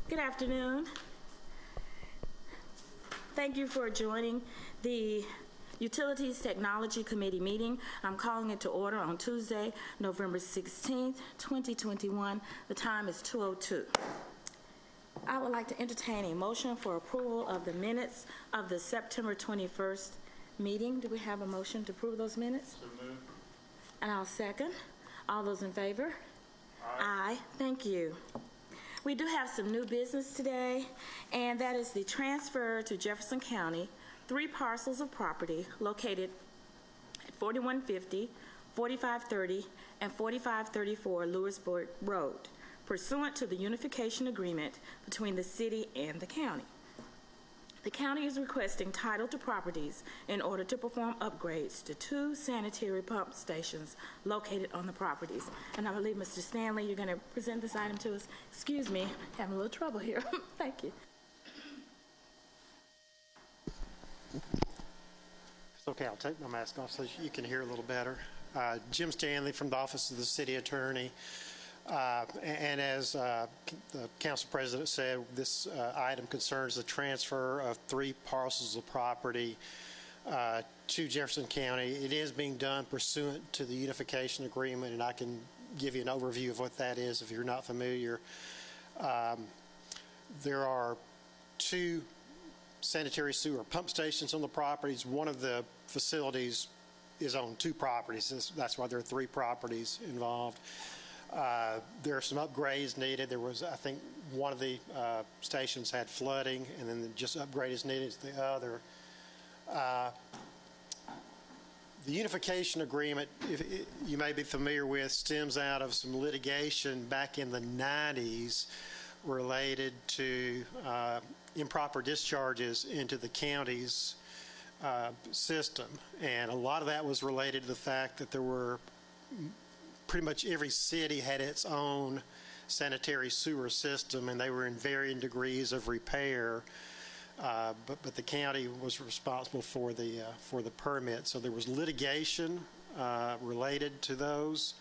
Good afternoon. Thank you for joining the Utilities Technology Committee meeting. I'm calling it to order on Tuesday, November 16th, 2021. The time is 2:02. I would like to entertain a motion for approval of the minutes of the September 21st meeting. Do we have a motion to approve those minutes? So moved. And I'll second. All those in favor? Aye. Thank you. We do have some new business today, and that is the transfer to Jefferson County 3 parcels of property located at 4150, 4530, and 4534 Lewisburg Road, pursuant to the Unification Agreement between the city and the county. The county is requesting title to properties in order to perform upgrades to 2 sanitary pump stations located on the properties. And I believe, Mr. Stanley, you're going to present this item to us. Excuse me, having a little trouble here. Thank you. It's okay, I'll take my mask off so you can hear a little better. Jim Stanley from the Office of the City Attorney. And as the Council President said, this item concerns the transfer of 3 parcels of property to Jefferson County. It is being done pursuant to the Unification Agreement, and I can give you an overview of what that is if you're not familiar. There are 2 sanitary sewer pump stations on the properties. One of the facilities is on 2 properties. That's why there are 3 properties involved. There are some upgrades needed. There was, I think, one of the stations had flooding, and then just upgrade is needed to the other. The Unification Agreement, you may be familiar with, stems out of some litigation back in the 90s related to improper discharges into the county's system. And a lot of that was related to the fact that there were pretty much every city had its own sanitary sewer system, and they were in varying degrees of repair. But the county was responsible for the permit. So there was litigation related to those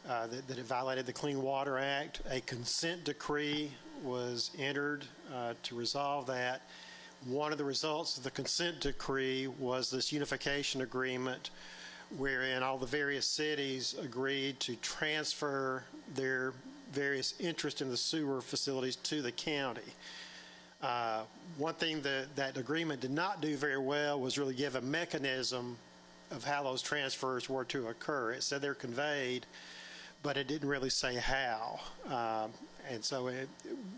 that it violated the Clean Water Act. A consent decree was entered to resolve that. One of the results of the consent decree was this Unification Agreement, wherein all the various cities agreed to transfer their various interest in the sewer facilities to the county. One thing that agreement did not do very well was really give a mechanism of how those transfers were to occur. It said they're conveyed, but it didn't really say how. And so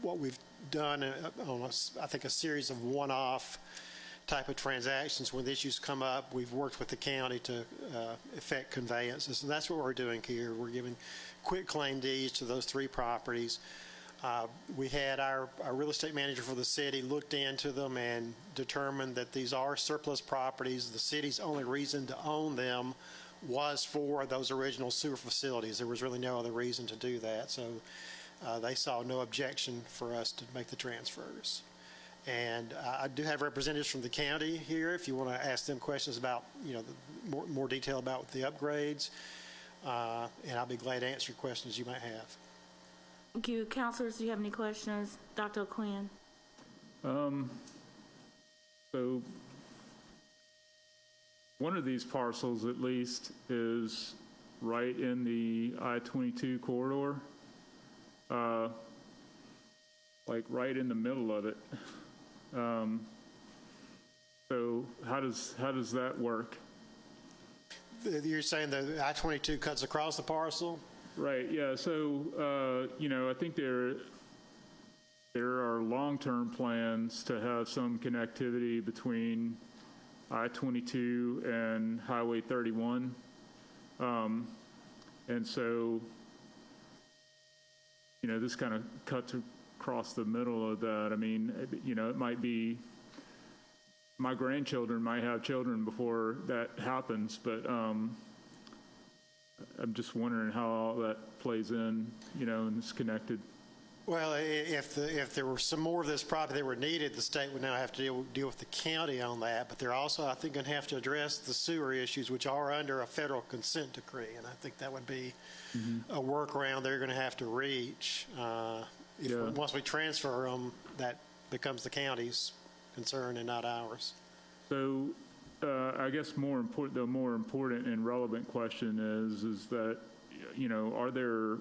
what we've done on, I think, a series of one-off type of transactions, when the issues come up, we've worked with the county to effect conveyances, and that's what we're doing here. We're giving quick claim deeds to those 3 properties. We had our real estate manager for the city looked into them and determined that these are surplus properties. The city's only reason to own them was for those original sewer facilities. There was really no other reason to do that, so they saw no objection for us to make the transfers. And I do have representatives from the county here if you want to ask them questions about, more detail about the upgrades. And I'll be glad to answer questions you might have. Thank you. Councilors, do you have any questions? Dr. O'Quinn? So one of these parcels, at least, is right in the I-22 corridor, like right in the middle of it. So how does that work? You're saying the I-22 cuts across the parcel? Right. Yeah. So I think there are long-term plans to have some connectivity between I-22 and Highway 31, and so this kind of cuts across the middle of that. I mean, it might be my grandchildren might have children before that happens, but I'm just wondering how all that plays in, and it's connected. Well, if there were some more of this property that were needed, the state would now have to deal with the county on that. But they're also, I think, going to have to address the sewer issues, which are under a federal consent decree. And I think that would be a workaround they're going to have to reach. Yeah. Once we transfer them, that becomes the county's concern and not ours. So I guess the more important and relevant question is that, are there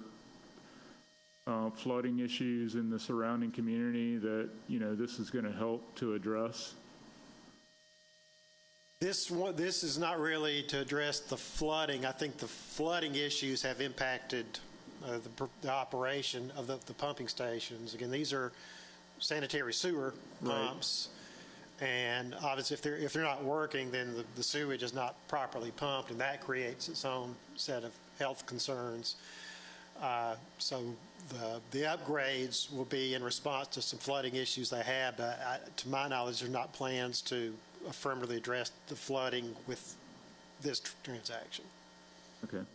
flooding issues in the surrounding community that, this is going to help to address? This is not really to address the flooding. I think the flooding issues have impacted the operation of the pumping stations. Again, these are sanitary sewer pumps. And obviously, if they're not working, then the sewage is not properly pumped, and that creates its own set of health concerns. So the upgrades will be in response to some flooding issues they have, but to my knowledge, there's not plans to affirmatively address the flooding with this transaction. Okay.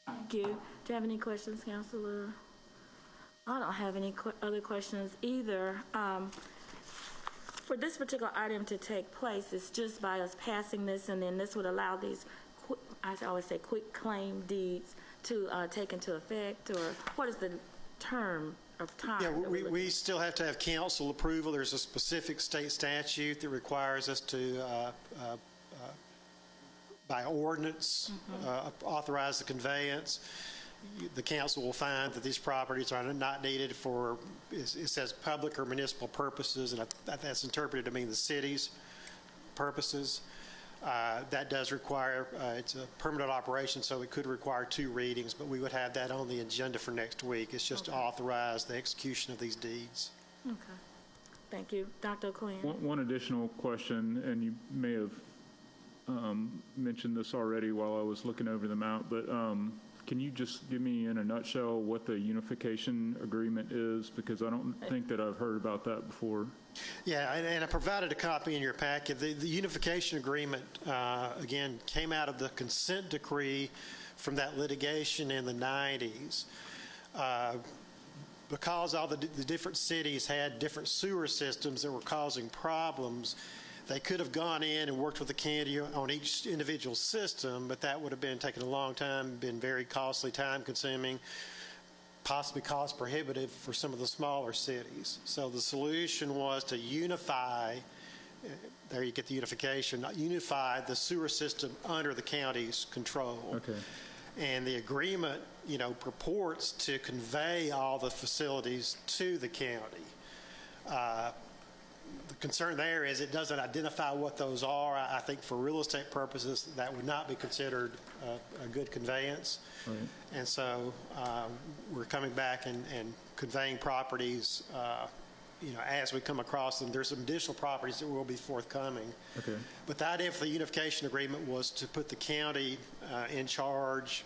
Thank you. Do you have any questions, Councilor? I don't have any other questions either. For this particular item to take place, it's just by us passing this, and then this would allow these, I always say, quick claim deeds to take into effect, or what is the term of time? Yeah, we still have to have council approval. There's a specific state statute that requires us to, by ordinance, authorize the conveyance. The council will find that these properties are not needed for, it says public or municipal purposes, and that's interpreted to mean the city's purposes. That does require, it's a permanent operation, so it could require 2 readings, but we would have that on the agenda for next week. It's just to authorize the execution of these deeds. Okay. Thank you. Dr. Quinn. One additional question, and you may have mentioned this already while I was looking over them out, but can you just give me in a nutshell what the unification agreement is? Because I don't think that I've heard about that before. Yeah, and I provided a copy in your packet. The unification agreement, again, came out of the consent decree from that litigation in the 90s. Because all the different cities had different sewer systems that were causing problems, they could have gone in and worked with the county on each individual system, but that would have been taking a long time, been very costly, time-consuming, possibly cost-prohibitive for some of the smaller cities. So the solution was to unify, there you get the unification, unify the sewer system under the county's control. Okay. And the agreement, purports to convey all the facilities to the county. The concern there is it doesn't identify what those are. I think for real estate purposes, that would not be considered a good conveyance. Right. And so we're coming back and conveying properties, as we come across them. There's some additional properties that will be forthcoming. Okay. But the idea for the unification agreement was to put the county in charge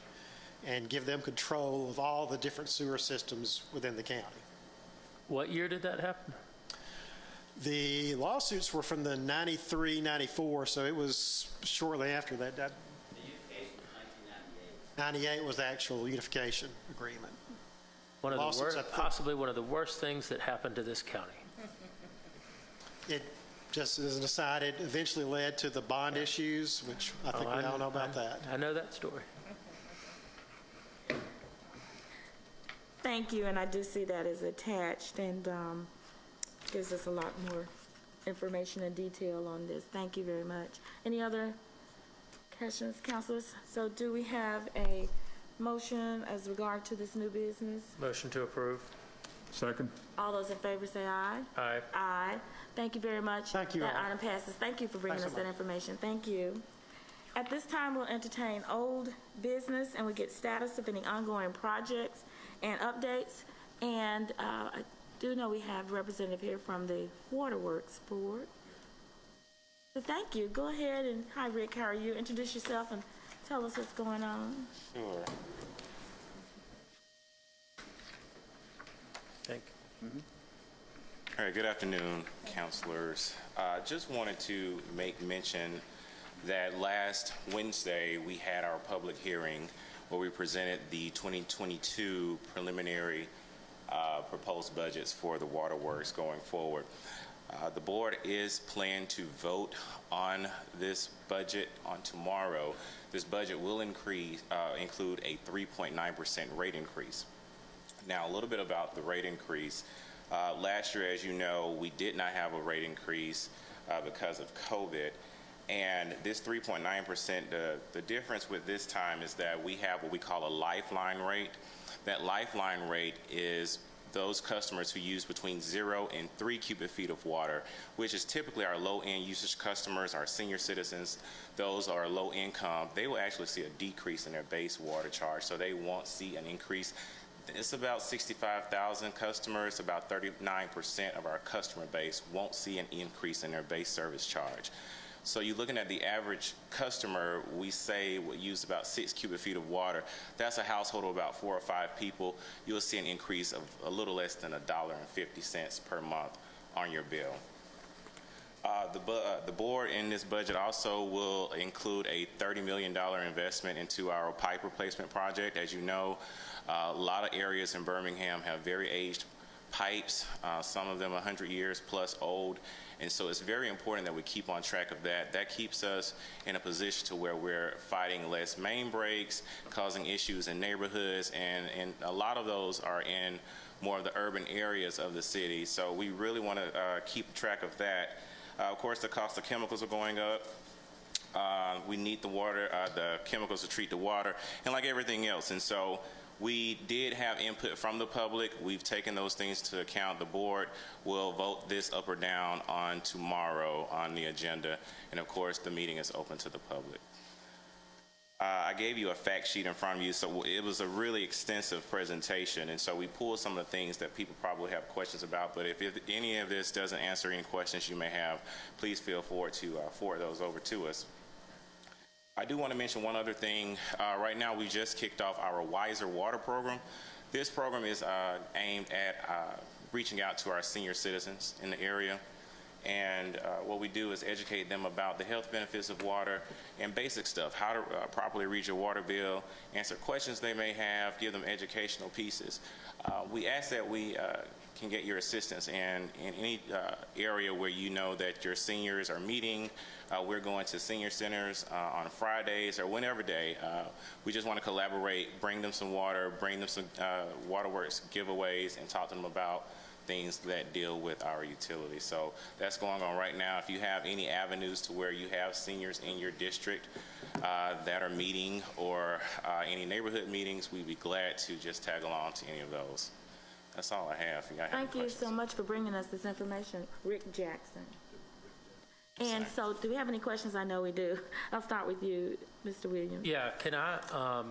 and give them control of all the different sewer systems within the county. What year did that happen? The lawsuits were from the 93, 94, so it was shortly after that. The unification was 1998. 98 was the actual unification agreement. Possibly one of the worst things that happened to this county. It, just as an aside, it eventually led to the bond issues, which I think we all know about that. I know that story. Thank you, and I do see that is attached, and gives us a lot more information and detail on this. Thank you very much. Any other questions, councilors? So do we have a motion as regard to this new business? Motion to approve. Second. All those in favor say aye. Aye. Aye. Thank you very much. Thank you That all. item passes. Thank you for bringing Thanks us so that much. information. Thank you. At this time, we'll entertain old business, and we get status of any ongoing projects and updates. And I do know we have a representative here from the Waterworks Board. So thank you. Go ahead and, hi Rick, how are you? Introduce yourself and tell us what's going on. Sure. Thank you. All right, good afternoon, councilors. Just wanted to make mention that last Wednesday we had our public hearing where we presented the 2022 preliminary proposed budgets for the Waterworks going forward. The board is planned to vote on this budget on tomorrow. This budget will include a 3.9% rate increase. Now, a little bit about the rate increase. Last year, as you know, we did not have a rate increase because of COVID. And this 3.9%, the difference with this time is that we have what we call a lifeline rate. That lifeline rate is those customers who use between 0 and 3 cubic feet of water, which is typically our low-end usage customers, our senior citizens. Those are low income. They will actually see a decrease in their base water charge, so they won't see an increase. It's about 65,000 customers. About 39% of our customer base won't see an increase in their base service charge. So you're looking at the average customer, we say will use about 6 cubic feet of water. That's a household of about 4 or 5 people. You'll see an increase of a little less than $1.50 per month on your bill. The board in this budget also will include a $30 million investment into our pipe replacement project. As you know, a lot of areas in Birmingham have very aged pipes, some of them 100 years plus old. And so it's very important that we keep on track of that. That keeps us in a position to where we're fighting less main breaks, causing issues in neighborhoods, and a lot of those are in more of the urban areas of the city. So we really want to keep track of that. Of course, the cost of chemicals are going up. We need the water, the chemicals to treat the water, and like everything else. And so we did have input from the public. We've taken those things to account. The board will vote this up or down on tomorrow on the agenda. And of course, the meeting is open to the public. I gave you a fact sheet in front of you, so it was a really extensive presentation. And so we pulled some of the things that people probably have questions about. But if any of this doesn't answer any questions you may have, please feel free to forward those over to us. I do want to mention one other thing. Right now, we just kicked off our Wiser Water program. This program is aimed at reaching out to our senior citizens in the area. And what we do is educate them about the health benefits of water and basic stuff, how to properly read your water bill, answer questions they may have, give them educational pieces. We ask that we can get your assistance in any area where you know that your seniors are meeting. We're going to senior centers on Fridays or whenever day. We just want to collaborate, bring them some water, bring them some Waterworks giveaways, and talk to them about things that deal with our utilities. So that's going on right now. If you have any avenues to where you have seniors in your district that are meeting or any neighborhood meetings, we'd be glad to just tag along to any of those. That's all I have. Thank you so much for bringing us this information, Rick Jackson. And so, do we have any questions? I know we do. I'll start with you, Mr. Williams. Yeah, can I,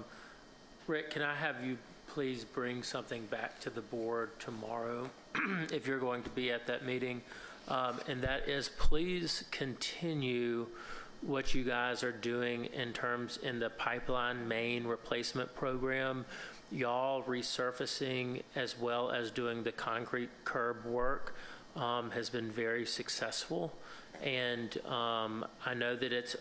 Rick, can I have you please bring something back to the board tomorrow if you're going to be at that meeting? And that is, please continue what you guys are doing in the pipeline main replacement program. Y'all resurfacing as well as doing the concrete curb work has been very successful. And I know that it's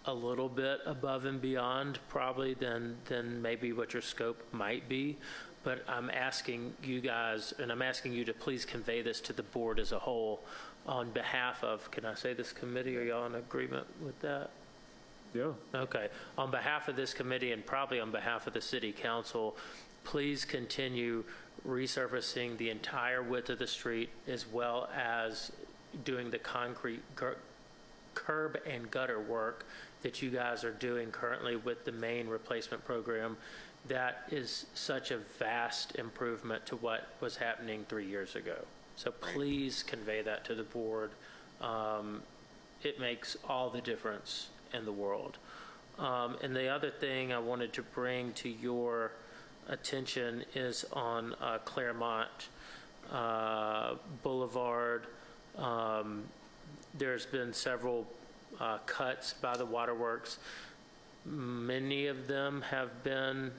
a little bit above and beyond probably than maybe what your scope might be, but I'm asking you guys, and I'm asking you to please convey this to the board as a whole on behalf of, can I say this committee? Are y'all in agreement with that? Yeah. Okay. On behalf of this committee and probably on behalf of the city council, please continue resurfacing the entire width of the street as well as doing the concrete curb and gutter work that you guys are doing currently with the main replacement program. That is such a vast improvement to what was happening 3 years ago. So please convey that to the board. It makes all the difference in the world. And the other thing I wanted to bring to your attention is on Claremont Boulevard. There's been several cuts by the Waterworks. Many of them have been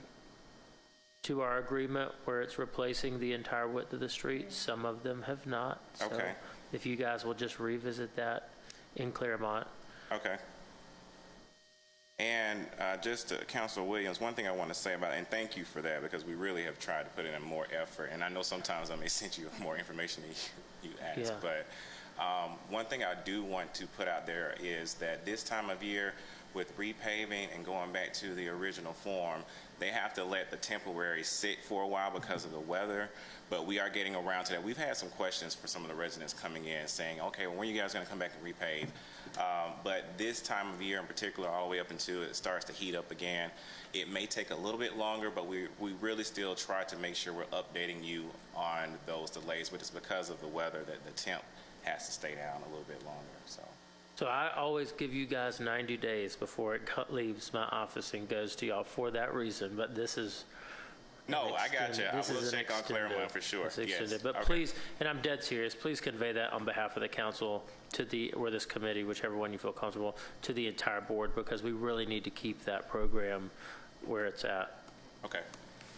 to our agreement where it's replacing the entire width of the street. Some of them have not. So okay. If you guys will just revisit that in Claremont. Okay. And just to Councilor Williams, one thing I want to say about it, and thank you for that, because we really have tried to put in more effort. And I know sometimes I may send you more information than you ask, Yeah. but one thing I do want to put out there is that this time of year, with repaving and going back to the original form, they have to let the temporary sit for a while because of the weather, but we are getting around to that. We've had some questions for some of the residents coming in saying, okay, well, when are you guys going to come back and repave? But this time of year in particular, all the way up until it starts to heat up again, it may take a little bit longer, but we really still try to make sure we're updating you on those delays, but it's because of the weather that the temp has to stay down a little bit longer. So I always give you guys 90 days before it leaves my office and goes to y'all for that reason, but this is... No, I got you. I will check on Claremont for sure. Yes. But okay. Please, and I'm dead serious, please convey that on behalf of the council or this committee, whichever one you feel comfortable, to the entire board, because we really need to keep that program where it's at. Okay.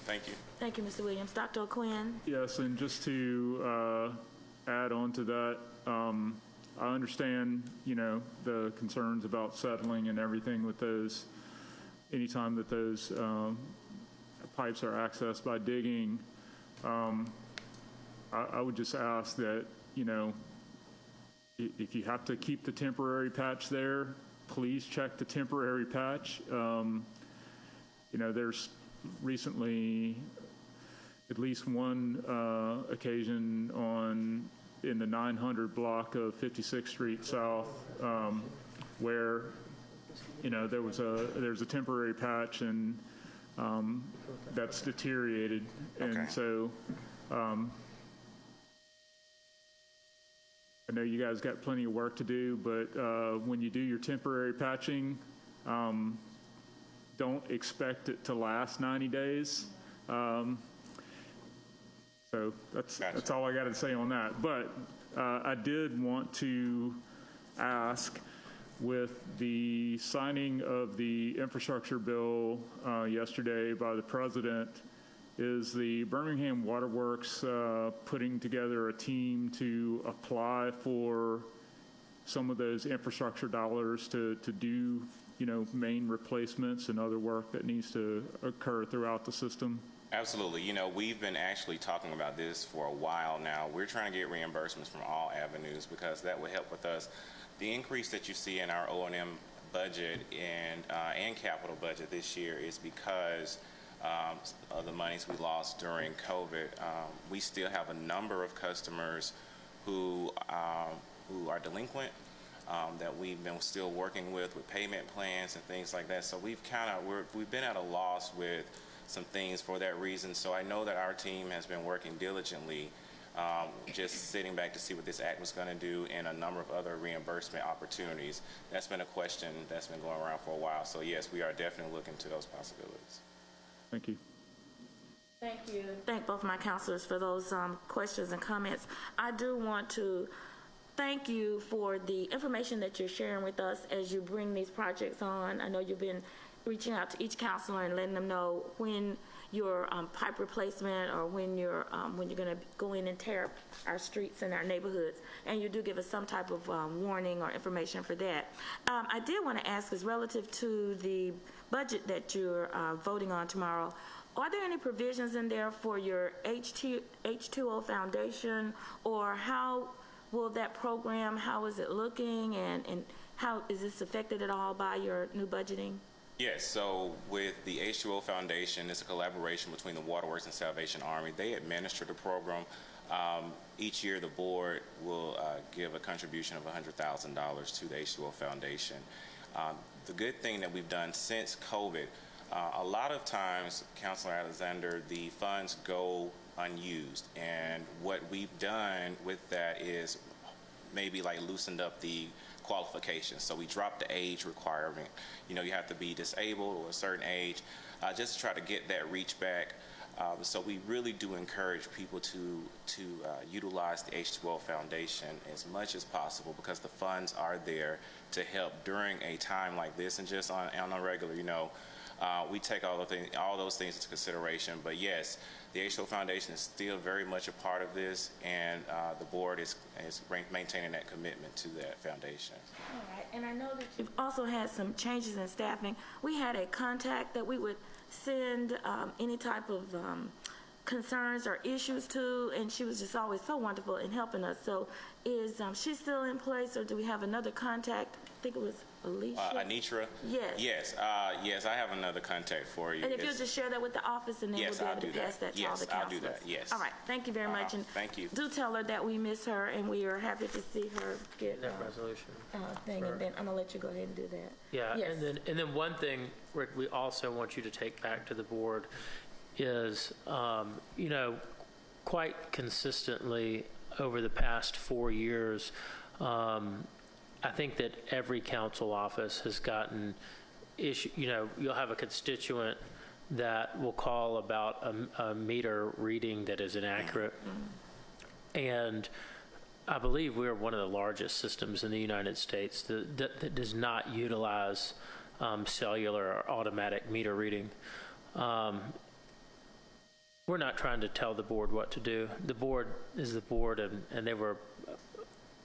Thank you. Thank you, Mr. Williams. Dr. O'Quinn? Yes, and just to add on to that, I understand, the concerns about settling and everything with those, anytime that those pipes are accessed by digging. I would just ask that, if you have to keep the temporary patch there, please check the temporary patch. There's recently at least one occasion in the 900 block of 56th Street South where there's a temporary patch and that's deteriorated. Okay. And so I know you guys got plenty of work to do, but when you do your temporary patching, don't expect it to last 90 days. So that's all I got to say on that. But I did want to ask, with the signing of the infrastructure bill yesterday by the president, is the Birmingham Waterworks putting together a team to apply for some of those infrastructure dollars to do, main replacements and other work that needs to occur throughout the system? Absolutely. We've been actually talking about this for a while now. We're trying to get reimbursements from all avenues because that would help with us. The increase that you see in our O&M budget and capital budget this year is because of the monies we lost during COVID. We still have a number of customers who are delinquent that we've been still working with payment plans and things like that. So we've been at a loss with some things for that reason. So I know that our team has been working diligently, just sitting back to see what this act was going to do and a number of other reimbursement opportunities. That's been a question that's been going around for a while. So yes, we are definitely looking to those possibilities. Thank you. Thank you. Thank both my counselors for those questions and comments. I do want to thank you for the information that you're sharing with us as you bring these projects on. I know you've been reaching out to each counselor and letting them know when your pipe replacement or when you're going to go in and tear up our streets and our neighborhoods, and you do give us some type of warning or information for that. I did want to ask, is relative to the budget that you're voting on tomorrow, are there any provisions in there for your H2O Foundation, or how will that program, how is it looking, and how is this affected at all by your new budgeting? Yes, so with the H2O Foundation, it's a collaboration between the Waterworks and Salvation Army. They administer the program. Each year, the board will give a contribution of $100,000 to the H2O Foundation. The good thing that we've done since COVID, a lot of times, Councilor Alexander, the funds go unused. And what we've done with that is maybe like loosened up the qualifications. So we dropped the age requirement. You have to be disabled or a certain age, just to try to get that reach back. So we really do encourage people to utilize the H2O Foundation as much as possible, because the funds are there to help during a time like this, and just on a regular, we take all those things into consideration. But yes, the H2O Foundation is still very much a part of this, and the board is maintaining that commitment to that foundation. All right, and I know that you've also had some changes in staffing. We had a contact that we would send any type of concerns or issues to, and she was just always so wonderful in helping us. So is she still in place, or do we have another contact? I think it was Alicia? Anitra? Yes. Yes, I have another contact for you. And if you'll just share that with the office, and then Yes, we'll I'll be able do to pass that. that to all Yes, the I'll counselors. do that, yes. All right, thank you very much. And thank you. do tell her that we miss her, and we are happy to see her get That resolution. thing, and then I'm gonna let you go ahead and do that. Yeah, Yes. and then one thing, Rick, we also want you to take back to the board is, quite consistently over the past 4 years, I think that every council office has gotten issue. You'll have a constituent that will call about a meter reading that is inaccurate, and I believe we're one of the largest systems in the United States that does not utilize cellular or automatic meter reading. We're not trying to tell the board what to do. The board is the board, and they were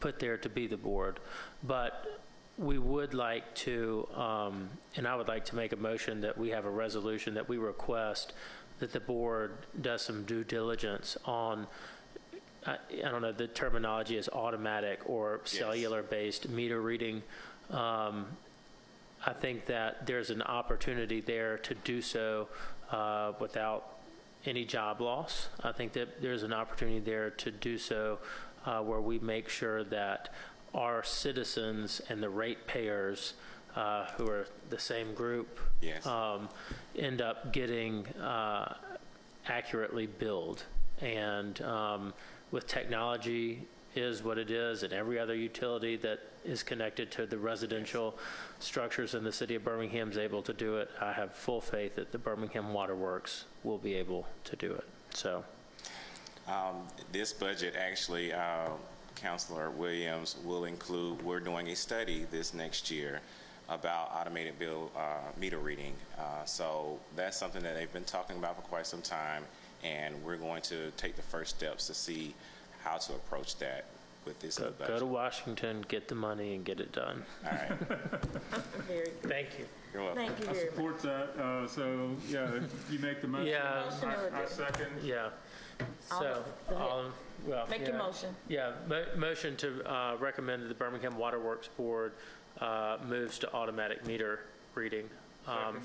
put there to be the board. But we would like to, and I would like to make a motion that we have a resolution that we request that the board does some due diligence on, I don't know, the terminology is automatic or cellular-based meter reading. I think that there's an opportunity there to do so without any job loss. I think that there's an opportunity there to do so where we make sure that our citizens and the ratepayers, who are the same group, end up getting accurately billed. And with technology is what it is, and every other utility that is connected to the residential structures in the city of Birmingham is able to do it. I have full faith that the Birmingham Waterworks will be able to do it. So, this budget actually, Councilor Williams, will include, we're doing a study this next year about automated bill meter reading. So that's something that they've been talking about for quite some time, and we're going to take the first steps to see how to approach that with this new budget. Go to Washington, get the money, and get it done. All right. Very good. Thank you. You're welcome. Thank you I very much. support that. So, yeah, if you make the motion. Yeah. I second. Yeah. All So, right, go ahead. Make your motion. Yeah, motion to recommend that the Birmingham Waterworks Board moves to automatic meter reading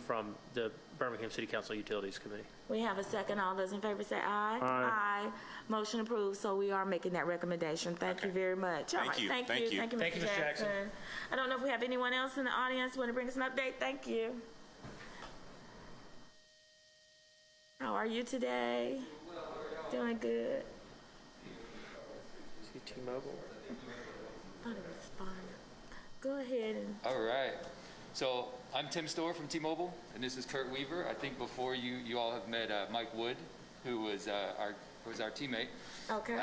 from the Birmingham City Council Utilities Committee. We have a second. All those in favor say aye. Aye. Motion approved. So we are making that recommendation. Thank you very much. All Thank right, you. Thank Thank you. you. Thank you, Mr. Jackson. I don't know if we have anyone else in the audience want to bring us an update. Thank you. How are you today? Doing good. See T-Mobile. Thought it was fine. Go ahead and. All right. So I'm Tim Storr from T-Mobile, and this is Kurt Weaver. I think before you all have met Mike Wood, who was our teammate. Okay.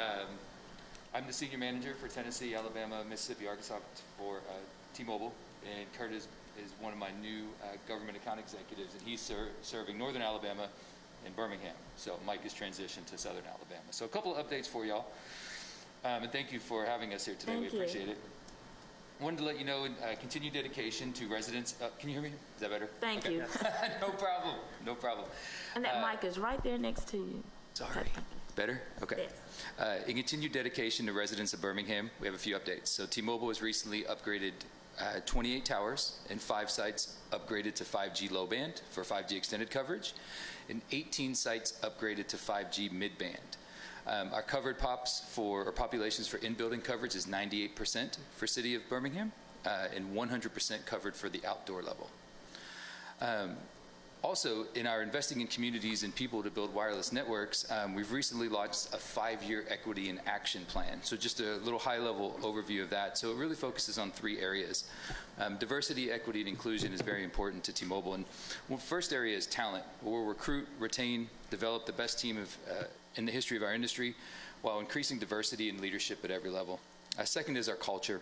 I'm the senior manager for Tennessee, Alabama, Mississippi, Arkansas for T-Mobile, and Kurt is one of my new government account executives, and he's serving Northern Alabama and Birmingham. So Mike has transitioned to Southern Alabama. So a couple of updates for y'all, and thank you for having us here today. Thank We you. appreciate it. Wanted to let you know, continued dedication to residents. Can you hear me? Is that better? Thank Okay. you. No problem. No problem. And that mic is right there next to you. Sorry. Better? Okay. Yes. In continued dedication to residents of Birmingham, we have a few updates. So T-Mobile has recently upgraded 28 towers and 5 sites upgraded to 5G low band for 5G extended coverage, and 18 sites upgraded to 5G mid band. Our covered populations for in-building coverage is 98% for City of Birmingham, and 100% covered for the outdoor level. Also, in our investing in communities and people to build wireless networks, we've recently launched a 5-year equity and action plan. So just a little high-level overview of that. So it really focuses on 3 areas. Diversity, equity, and inclusion is very important to T-Mobile. And the first area is talent. We'll recruit, retain, develop the best team in the history of our industry while increasing diversity and leadership at every level. Second is our culture.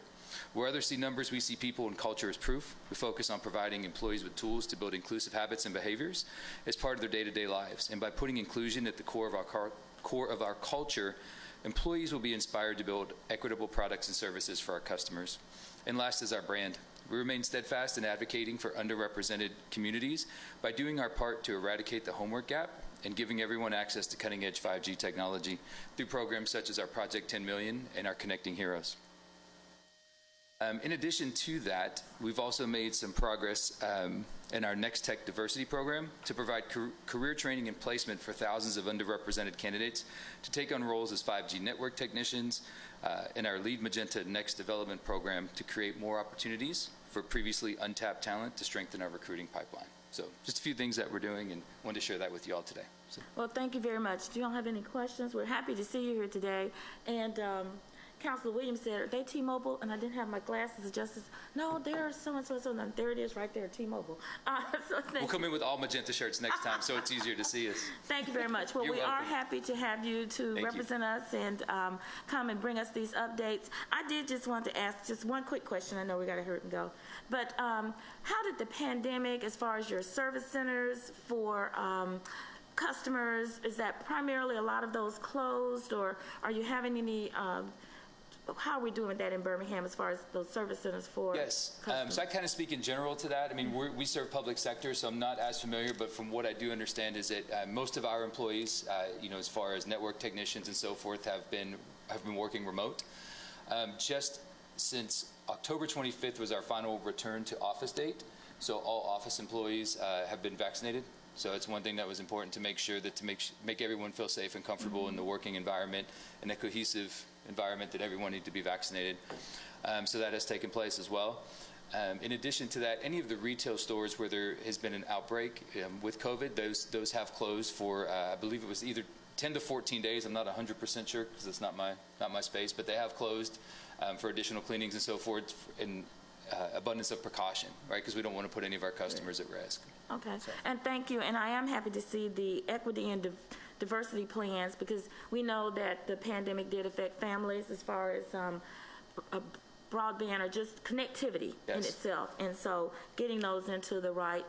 Where others see numbers, we see people, and culture is proof. We focus on providing employees with tools to build inclusive habits and behaviors as part of their day-to-day lives. And by putting inclusion at the core of our culture, employees will be inspired to build equitable products and services for our customers. And last is our brand. We remain steadfast in advocating for underrepresented communities by doing our part to eradicate the homework gap and giving everyone access to cutting-edge 5G technology through programs such as our Project 10 Million and our Connecting Heroes. In addition to that, we've also made some progress in our Next Tech Diversity program to provide career training and placement for thousands of underrepresented candidates to take on roles as 5G network technicians, in our Lead Magenta Next Development program to create more opportunities for previously untapped talent to strengthen our recruiting pipeline. So just a few things that we're doing, and wanted to share that with you all today. So. Well, thank you very much. Do you all have any questions? We're happy to see you here today. And Councilor Williams said, are they T-Mobile? And I didn't have my glasses adjusted. No, they're so-and-so, and there it is right there, T-Mobile. We'll come in with all magenta shirts next time, so it's easier to see us. Thank you very much. Well, You're we welcome. are happy to have you to represent us and come and bring us these updates. I did just want to ask just one quick question. I know we got to hurry and go. But how did the pandemic, as far as your service centers for customers, is that primarily a lot of those closed, or are you having any how are we doing that in Birmingham as far as those service centers for Yes. customers? So I kind of speak in general to that. I mean, we serve public sector, so I'm not as familiar, but from what I do understand is that most of our employees, as far as network technicians and so forth, have been working remote. Just since October 25th was our final return to office date, so all office employees have been vaccinated. So it's one thing that was important to make sure that to make everyone feel safe and comfortable in the working environment and a cohesive environment that everyone needed to be vaccinated. So that has taken place as well. In addition to that, any of the retail stores where there has been an outbreak with COVID, those have closed for, I believe it was either 10 to 14 days. I'm not 100% sure because it's not my space, but they have closed for additional cleanings and so forth in abundance of precaution, right? Because we don't want to put any of our customers at risk. Okay, and thank you. And I am happy to see the equity and diversity plans, because we know that the pandemic did affect families as far as broadband or just connectivity in itself. And so getting those into the right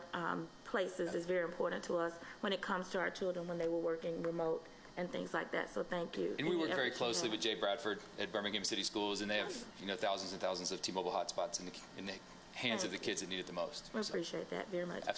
places is very important to us when it comes to our children when they were working remote and things like that. So thank you. And we work very closely with Jay Bradford at Birmingham City Schools, and they have thousands and thousands of T-Mobile hotspots in the hands of the kids that need it the most. We appreciate that very much. Absolutely.